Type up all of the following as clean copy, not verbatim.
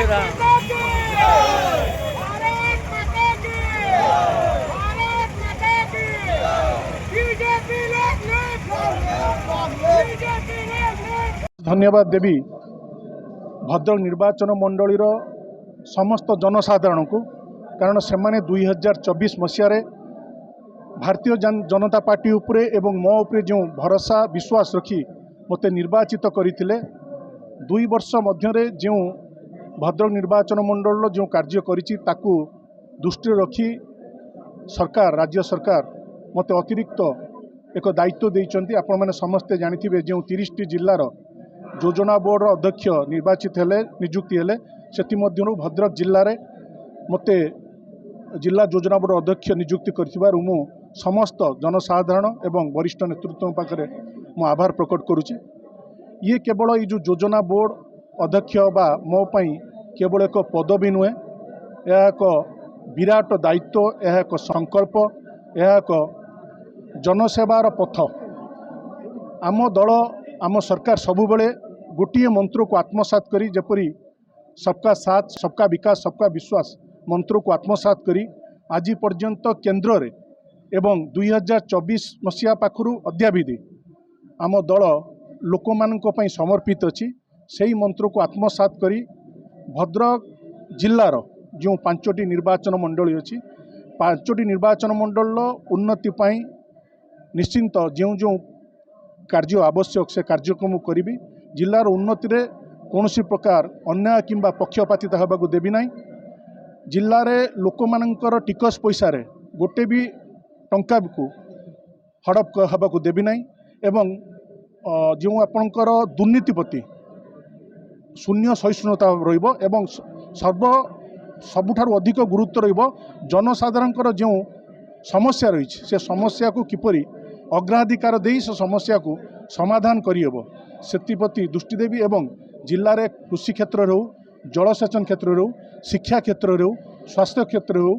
राम। धन्यवाद देवी भद्रक निर्वाचन मंडलीर समस्त जनसाधारण को, कारण से 2024 मसीह भारतीय जनता पार्टी उपरे एवं मो उपरे जो भरोसा विश्वास रखी मते निर्वाचित करते 2 वर्ष मध्य जो भद्रक निर्वाचन मंडल जो कार्य करिछि ताकू दृष्टि रखी सरकार राज्य सरकार मते अतिरिक्त एक दायित्व देइचंती। आपण माने समस्ते जानिथिबे जो 30 जिल्लार योजना बोर्ड अध्यक्ष निर्वाचित हेले नियुक्ति हेले सेति मध्यरु भद्रक जिल्ला रे मते जिला योजना बोर्ड अध्यक्ष नियुक्ति करथिबारु मु समस्त जनसाधारण एवं वरिष्ठ नेतृत्व पाखरे मु आभार प्रकट करुछि। ये केवल ये जो योजना बोर्ड अध्यक्ष बा मो पई केवल एक पदवी नुहे, यह एक विराट दायित्व, यह एक संकल्प, यह एक जनसेवार पथ। आम दल आम सरकार सबुबले गोटे मंत्र को आत्मसात करी जेपरी सबका साथ सबका विकास सबका विश्वास मंत्र को आत्मसात करी आज पर्यंत केन्द्र रे एवं 2024 मसीहा पाखरु अद्याविधि आम दल लोक मानक पई समर्पित अछि। सेही मंत्र को आत्मसात करी भद्रक जिल्लार जो 5टी निर्वाचन मंडली अछि 5टी निर्वाचन मंडल उन्नति पई निश्चिंत जो जो कार्य आवश्यक से कार्यक्रम करी जिलार उन्नति रे कौनसी प्रकार अन्याय किंबा पक्षपातिता होबाकू देबी नाही। जिल्ला रे लोक मानकर टिकस पैसा रे गोटे भी टंका को हड़प होबाकू देबी नाही एवं जो आपणकर दुर्नीति प्रति शून्य सहिष्णुता रहिबो एवं सबुठारु अधिक गुरुत्व रहिबो जनसाधारणकर जो समस्या रही से समस्या को किपरि अग्राधिकार देई से समस्या को समाधान करिहेबो सेतिप्रति दृष्टि देवी एवं जिल्ला रे कृषि क्षेत्र रे जलसेचन क्षेत्र रे शिक्षा क्षेत्र रे स्वास्थ्य क्षेत्र रे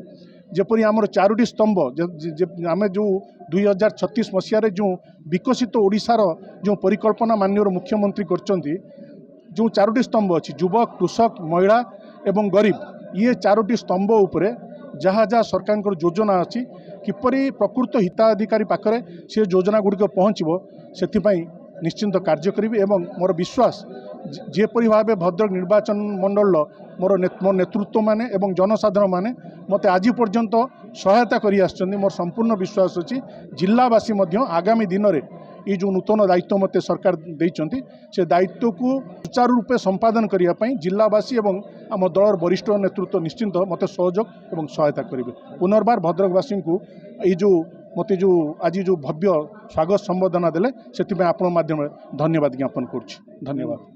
जेपरी आमर 4टी स्तंभ आम जो 2036 मसीह जो विकसित ओडिशार जो परिकल्पना माननीय मुख्यमंत्री करचंती जो 4टी स्तंभ अच्छी युवक कृषक महिला एवं गरीब ये 4टी स्तंभ उपरे जहाँ जहाँ सरकार योजना अच्छी किपरि प्रकृत हिताधिकारी पाखरे से योजना गुड़िक पहुँचो से निश्चिंत कार्य करी एवं मोर विश्वास जेपरी भाव भद्रक निर्वाचन मंडल मोर नेतृत्व माने एवं जनसाधारण माने मते आज पर्यंत सहायता करी आछन्ती। मोर संपूर्ण विश्वास अच्छी जिलावासी आगामी दिन में ये जो नूतन दायित्व मते सरकार देइचंती से दायित्व को सुचारू रूपे संपादन करिया पई जिलावासी एवं आम दलर वरिष्ठ नेतृत्व निश्चिंत मते सहयोग एवं सहायता करेंगे। पुनर्बार भद्रकवासी को ये जो मते जो आज जो भव्य स्वागत संबर्धना देले से आपण माध्यम धन्यवाद ज्ञापन करुछि। धन्यवाद।